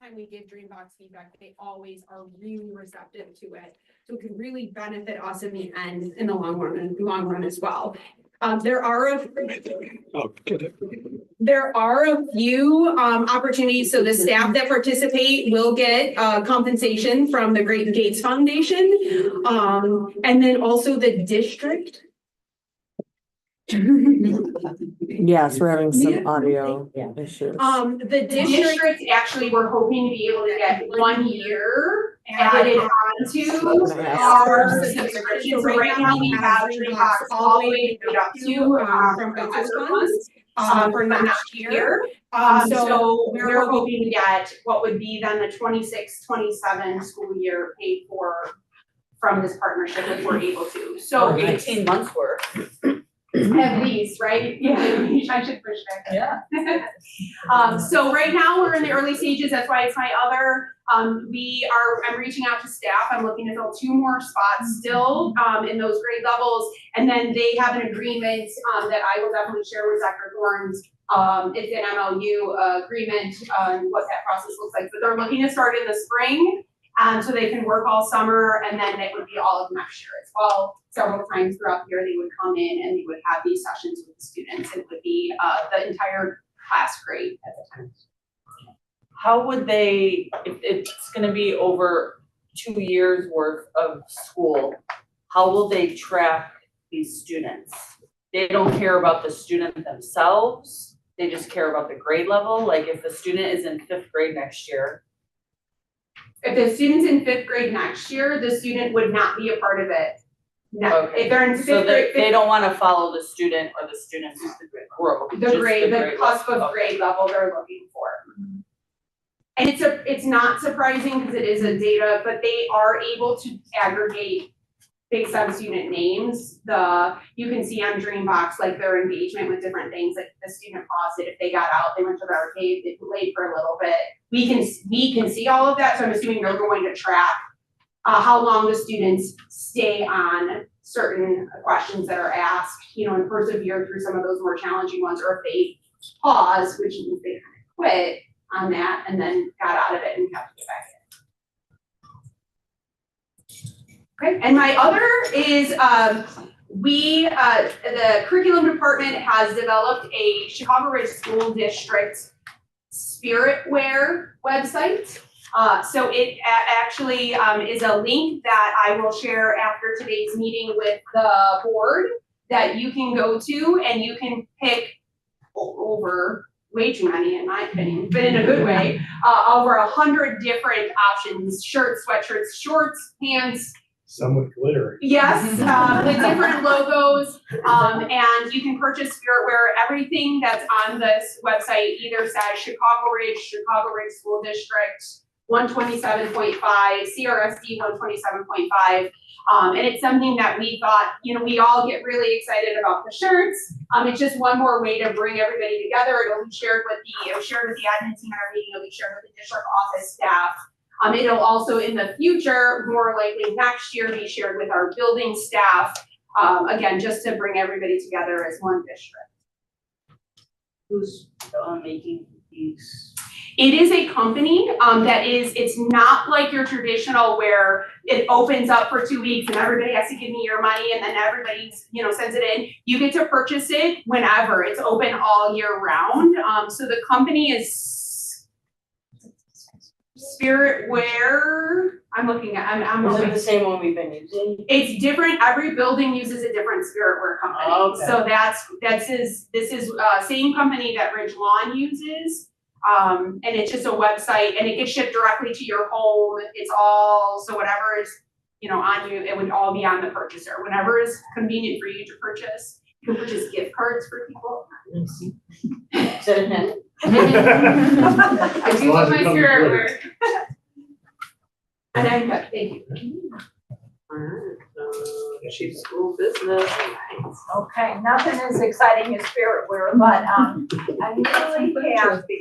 time we give Dreambox feedback, they always are really receptive to it. So it could really benefit us in the end, in the long run as well. There are a few opportunities. So the staff that participate will get compensation from the Great Gates Foundation. And then also the district. Yes, we're having some audio issues. The district actually, we're hoping to be able to get 1 year added onto our subscription. So right now we have Dreambox all the way up to from ESSER funds for next year. So we're hoping to get what would be then the 26-27 school year paid for from this partnership if we're able to. So 18 months worth. At least, right? Yeah, I should push back. Yeah. So right now we're in the early stages. That's why it's my other. I'm reaching out to staff. I'm looking to fill 2 more spots still in those grade levels, and then they have an agreement that I will definitely share with Dr. Thorns. It's an MLU agreement on what that process looks like. But they're looking to start in the spring, so they can work all summer, and then it would be all of next year as well. Several times throughout the year, they would come in and they would have these sessions with the students. It would be the entire class grade at the time. How would they, if it's gonna be over 2 years worth of school, how will they track these students? They don't care about the student themselves, they just care about the grade level? Like if the student is in 5th grade next year. If the student's in 5th grade next year, the student would not be a part of it. No, Okay. if they're in 5th So grade, they don't wanna follow the student or the student's growth. the cusp of level. grade level they're looking for. And it's not surprising because it is a data, but they are able to aggregate based on student names. You can see on Dreambox like their engagement with different things, like the student paused it, if they got out, they went to the arcade, they played for a little bit. We can see all of that, so I'm assuming they're going to track how long the students stay on certain questions that are asked, and persevere through some of those more challenging ones, or if they pause, which means they kind of quit on that and then got out of it and have to get back in. Okay, and my other is the curriculum department has developed a Chicago Ridge School District Spiritware website. So it actually is a link that I will share after today's meeting with the board that you can go to, and you can pick over way too many in my opinion, but in a good way, over 100 different options: shirts, sweatshirts, shorts, pants. Some with glitter. Yes, with different logos, and you can purchase Spiritware. Everything that's on this website either says Chicago Ridge School District 127.5, CRSD 127.5, and it's something that we thought, we all get really excited about the shirts. It's just one more way to bring everybody together. It was shared with the admin team at our meeting. It'll be shared with the district office staff. It'll also in the future, more likely next year, be shared with our building staff. Again, just to bring everybody together as one district. Who's making these? It is a company it's not like your traditional where it opens up for 2 weeks and everybody has to give me your money and then everybody sends it in. You get to purchase it whenever. It's open all year round. So the company is Spiritware. I'm looking. Is it the same one we've been using? It's different. Every building uses a different Spiritware company. Oh, okay. So this is same company that Ridge Lawn uses. And it's just a website, and it gets shipped directly to your home. It's all, so whatever is, on you, it would all be on the purchaser. Whenever is convenient for you to purchase. You can purchase gift cards for people. Is that a hint? I do love my Spiritware. And thank you. Chief School Business. Okay, nothing as exciting as Spiritware, but I'm really happy.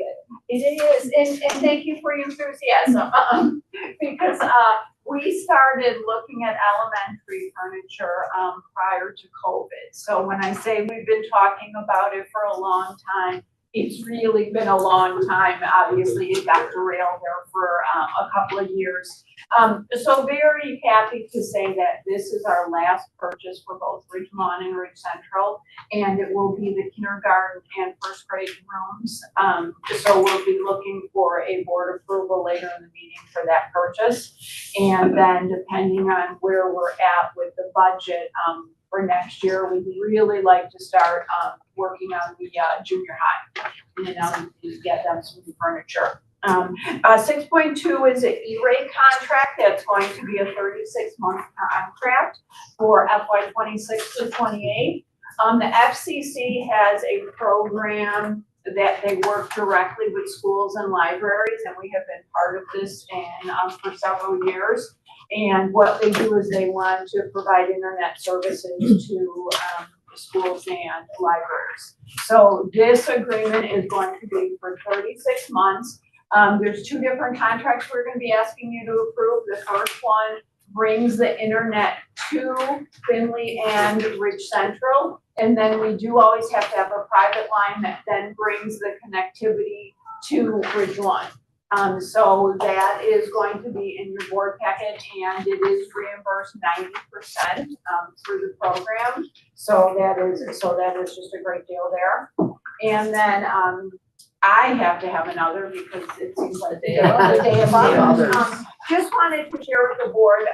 It is, and thank you for your enthusiasm, because we started looking at elementary furniture prior to COVID. So when I say we've been talking about it for a long time, it's really been a long time. Obviously, it got derailed there for a couple of years. So very happy to say that this is our last purchase for both Ridgemont and Ridge Central, and it will be the kindergarten and first grade rooms. So we'll be looking for a board approval later in the meeting for that purchase. And then depending on where we're at with the budget, for next year, we'd really like to start, working on the, junior high. And, get them some new furniture. 6.2 is an E-rate contract that's going to be a 36-month contract for FY 26 to 28. The FCC has a program that they work directly with schools and libraries, and we have been part of this for several years. And what they do is they want to provide internet services to schools and libraries. So this agreement is going to be for 36 months. There's two different contracts we're gonna be asking you to approve. The first one brings the internet to Finley and Ridge Central. And then we do always have to have a private line that then brings the connectivity to Ridge One. So that is going to be in your board packet, and it is reimbursed 90% through the program. So that is just a great deal there. And then I have to have another because it seems like the day of others. Just wanted to share with the board,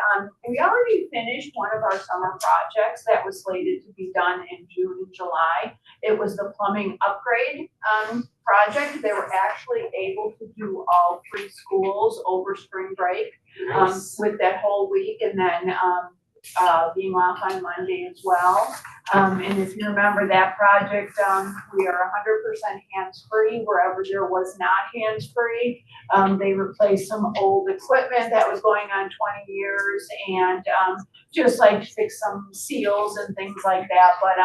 we already finished one of our summer projects that was slated to be done in June and July. It was the plumbing upgrade project. They were actually able to do all 3 schools over spring break with that whole week, and then being off on Monday as well. And if you remember that project, we are 100% hands-free wherever there was not hands-free. They replaced some old equipment that was going on 20 years and just like fix some seals and things like that. But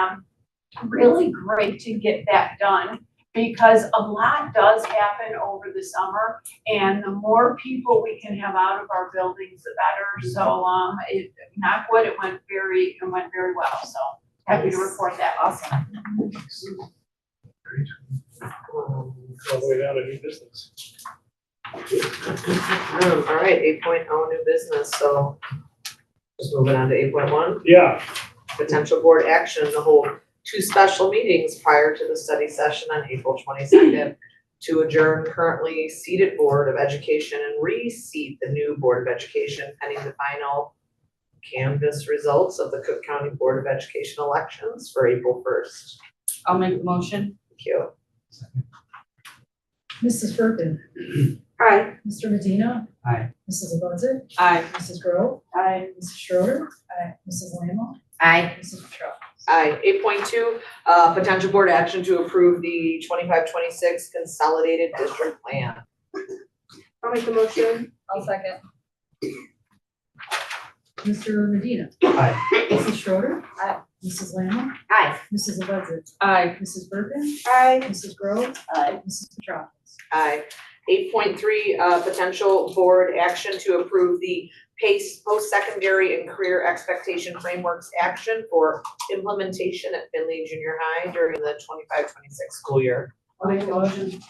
really great to get that done, because a lot does happen over the summer, and the more people we can have out of our buildings, the better. So knock wood, it went very well. So happy to report that. Awesome. Great. All the way down to new business. All right, 8.0 new business, so just moving on to 8.1, Yeah, potential board action to hold 2 special meetings prior to the study session on April 22nd to adjourn currently seated Board of Education and reseat the new Board of Education pending the final canvass results of the Cook County Board of Education elections for April 1st. I'll make the motion. Thank you. Mrs. Bergen. Aye. Mr. Medina. Aye. Mrs. Abuzzer. Aye. Mrs. Grove. Aye. Mrs. Schroeder. Aye. Mrs. Lamo. Aye. Mrs. Petrowitz. Aye. 8.2, potential board action to approve the 25-26 consolidated district plan. I'll make the motion. I'll second. Mr. Medina. Aye. Mrs. Schroeder. Aye. Mrs. Lamo. Aye. Mrs. Abuzzer. Aye. Mrs. Bergen. Aye. Mrs. Grove. Aye. Mrs. Petrowitz. Aye. 8.3, potential board action to approve the PACE post-secondary and career expectation frameworks action for implementation at Finley Junior High during the 25-26 school year. I'll make the motion.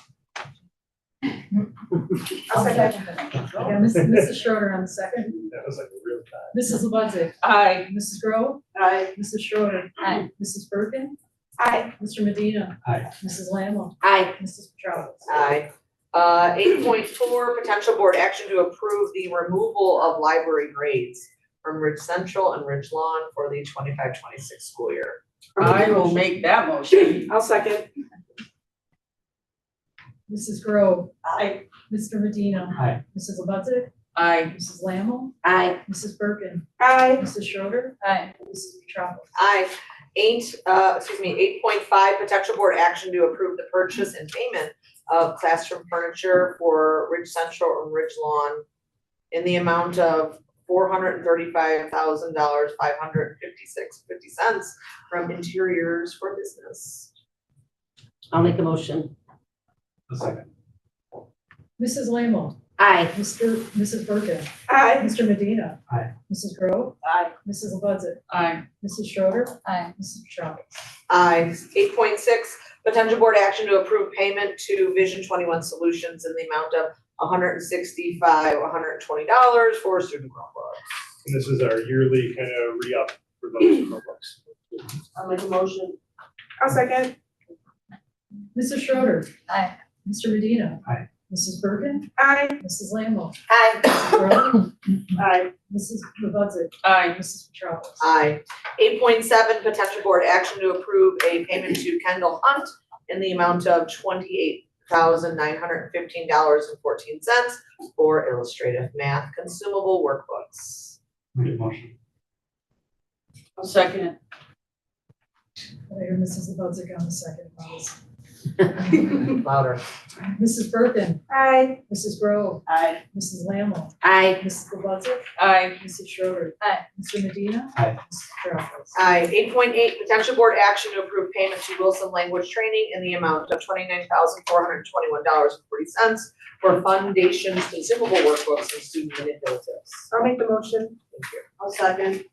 I'll second. Yeah, Mrs. Schroeder on the second. That was like a real time. Mrs. Abuzzer. Aye. Mrs. Grove. Aye. Mrs. Schroeder. Aye. Mrs. Bergen. Aye. Mr. Medina. Aye. Mrs. Lamo. Aye. Mrs. Petrowitz. Aye. 8.4, potential board action to approve the removal of library grades from Ridge Central and Ridge Lawn for the 25-26 school year. I will make that motion. I'll second. Mrs. Grove. Aye. Mr. Medina. Aye. Mrs. Abuzzer. Aye. Mrs. Lamo. Aye. Mrs. Bergen. Aye. Mrs. Schroeder. Aye. Mrs. Petrowitz. Aye. 8.5, potential board action to approve the purchase and payment of classroom furniture for Ridge Central and Ridge Lawn in the amount of $435,000, $556.50 from Interiors for Business. I'll make the motion. A second. Mrs. Lamo. Aye. Mrs. Bergen. Aye. Mr. Medina. Aye. Mrs. Grove. Aye. Mrs. Levazik. Aye. Mrs. Schroeder. Aye. Mrs. Petracca. Aye. 8.6, potential board action to approve payment to Vision 21 Solutions in the amount of $120 for student Chromebooks. And this is our yearly kind of re-up for those Chromebooks. I'll make a motion. I'll second. Mrs. Schroeder. Aye. Mr. Medina. Aye. Mrs. Bergen. Aye. Mrs. Lamb. Aye. Mrs. Grove. Aye. Mrs. Levazik. Aye. Mrs. Petracca. Aye. 8.7, potential board action to approve a payment to Kendall Hunt in the amount of $28,915.14 for illustrative math consumable workbooks. Make a motion. I'll second it. I hear Mrs. Levazik on the second, please. Louder. Mrs. Bergen. Aye. Mrs. Grove. Aye. Mrs. Lamb. Aye. Mrs. Levazik. Aye. Mrs. Schroeder. Aye. Mr. Medina. Aye. Mrs. Petracca. Aye. 8.8, potential board action to approve payment to Wilson Language Training in the amount of $29,421.40 for Foundation's consumable workbooks and student manipulatives. I'll make the motion. Thank you. I'll second.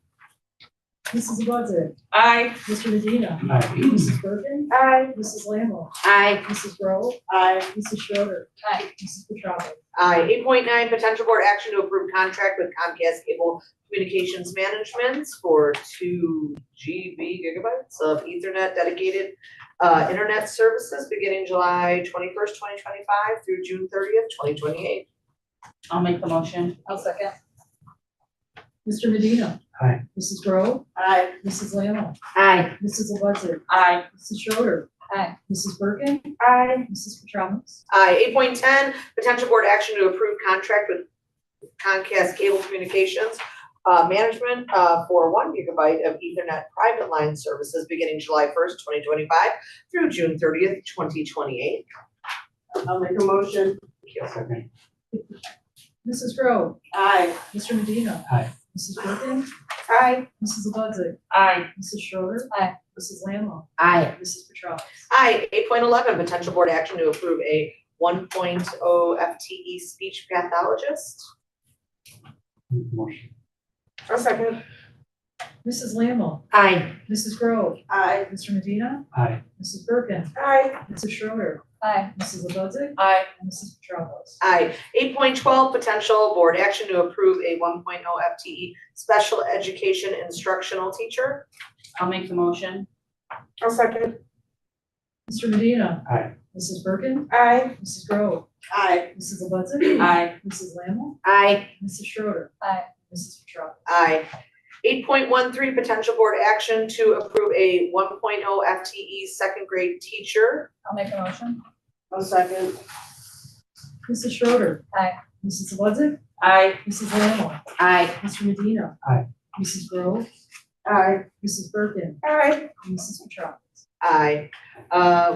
Mrs. Levazik. Aye. Mr. Medina. Aye. Mrs. Bergen. Aye. Mrs. Lamb. Aye. Mrs. Grove. Aye. Mrs. Schroeder. Aye. Mrs. Petracca. Aye. 8.9, potential board action to approve contract with Comcast Cable Communications Management for 2 GB gigabytes of Ethernet dedicated internet services beginning July 21st, 2025 through June 30th, 2028. I'll make the motion. I'll second. Mr. Medina. Aye. Mrs. Grove. Aye. Mrs. Lamb. Aye. Mrs. Levazik. Aye. Mrs. Schroeder. Aye. Mrs. Bergen. Aye. Mrs. Petracca. Aye. 8.10, potential board action to approve contract with Comcast Cable Communications Management for 1 gigabyte of Ethernet private line services beginning July 1st, 2025 through June 30th, 2028. I'll make a motion. Second. Mrs. Grove. Aye. Mr. Medina. Aye. Mrs. Bergen. Aye. Mrs. Levazik. Aye. Mrs. Schroeder. Aye. Mrs. Lamb. Aye. Mrs. Petracca. Aye. 8.11, potential board action to approve a 1.0 FTE speech pathologist. Make a motion. I'll second. Mrs. Lamb. Aye. Mrs. Grove. Aye. Mr. Medina. Aye. Mrs. Bergen. Aye. Mrs. Schroeder. Aye. Mrs. Levazik. Aye. And Mrs. Petracca. Aye. 8.12, potential board action to approve a 1.0 FTE special education instructional teacher. I'll make the motion. I'll second. Mr. Medina. Aye. Mrs. Bergen. Aye. Mrs. Grove. Aye. Mrs. Levazik. Aye. Mrs. Lamb. Aye. Mrs. Schroeder. Aye. Mrs. Petracca. Aye. 8.13, potential board action to approve a 1.0 FTE second grade teacher. I'll make a motion. I'll second. Mrs. Schroeder. Aye. Mrs. Levazik. Aye. Mrs. Lamb. Aye. Mr. Medina. Aye. Mrs. Grove. Aye. Mrs. Bergen. Aye. And Mrs. Petracca. Aye.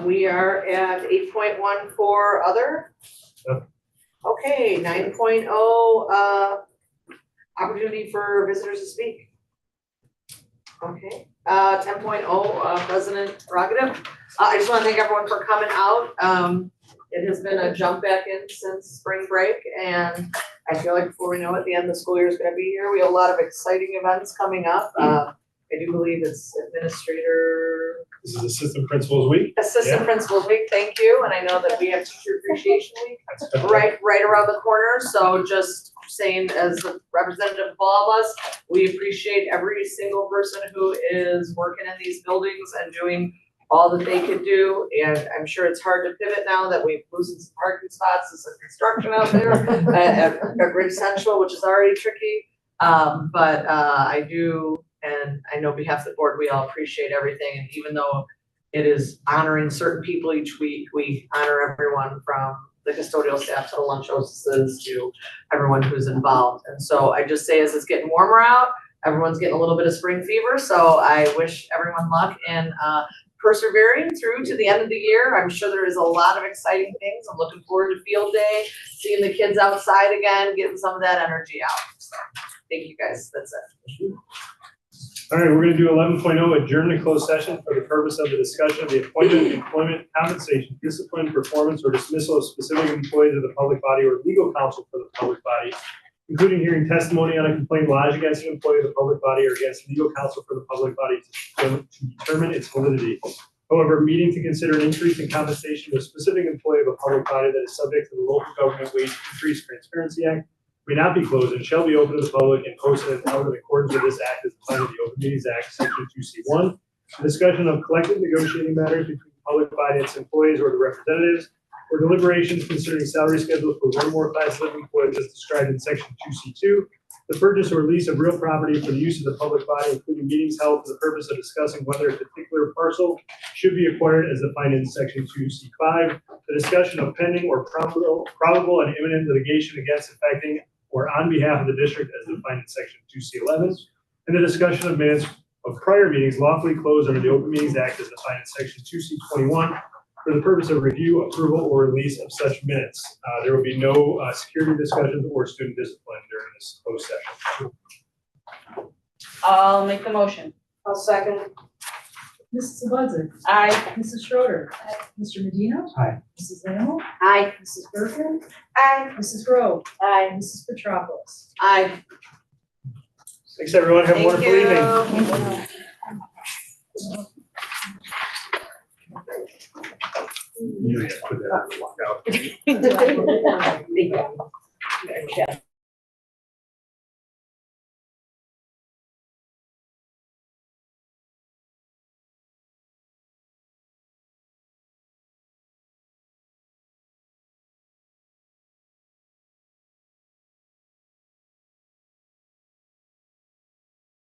We are at 8.14 other. Yep. Okay, 9.0, opportunity for visitors to speak. Okay, 10.0, president prerogative. I just want to thank everyone for coming out. It has been a jump back in since spring break, and I feel like before we know it, the end of the school year is going to be here. We have a lot of exciting events coming up. I do believe it's administrator, This is Assistant Principals Week. assistant Yeah. principals week, thank you, and I know that we have teacher appreciation week right around the corner, so just saying as a representative of all of us, we appreciate every single person who is working in these buildings and doing all that they can do, and I'm sure it's hard to pivot now that we've loosened some parking spots and some construction out there at Ridge Central, which is already tricky, but I do, and I know on behalf of the board, we all appreciate everything, and even though it is honoring certain people each week, we honor everyone from the custodial staff to the lunch hostesses to everyone who's involved. And so I just say as it's getting warmer out, everyone's getting a little bit of spring fever, so I wish everyone luck in persevering through to the end of the year. I'm sure there is a lot of exciting things. I'm looking forward to field day, seeing the kids outside again, getting some of that energy out. So, thank you guys, that's it. All right, we're gonna do 11.0, adjourn to closed session for the purpose of the discussion of the appointment, employment, compensation, discipline, performance, or dismissal of specific employees of the public body or legal counsel for the public body, including hearing testimony on a complaint lodged against an employee of the public body or against legal counsel for the public body to determine its validity. However, meeting to consider an increase in compensation to a specific employee of a public body that is subject to the Local Government Wage Increase Transparency Act may not be closed and shall be open to the public and posted and held in accordance with this act as defined in the Open Meetings Act, Section 2C1. The discussion of collective negotiating matters between the public body and its employees or the representatives, or deliberations concerning salary schedules for one or more classes of employees as described in Section 2C2. The purchase or lease of real property for the use of the public body, including meetings held for the purpose of discussing whether a particular parcel should be acquired as defined in Section 2C5. The discussion of pending or probable and imminent litigation against, affecting, or on behalf of the district as defined in Section 2C11, and the discussion of minutes of prior meetings lawfully closed under the Open Meetings Act as defined in Section 2C21 for the purpose of review, approval, or release of such minutes. There will be no security discussions or student discipline during this closed session. I'll make the motion. I'll second. Mrs. Ludwig. Aye. Mrs. Schroeder. Mr. Medina. Aye. Mrs. Lammle. Aye. Mrs. Bergen. Aye. Mrs. Grove. Aye. Mrs. Petropoulos. Aye. Thanks, everyone. Have a Thank wonderful you. evening. You put that on the lockout. Thank you.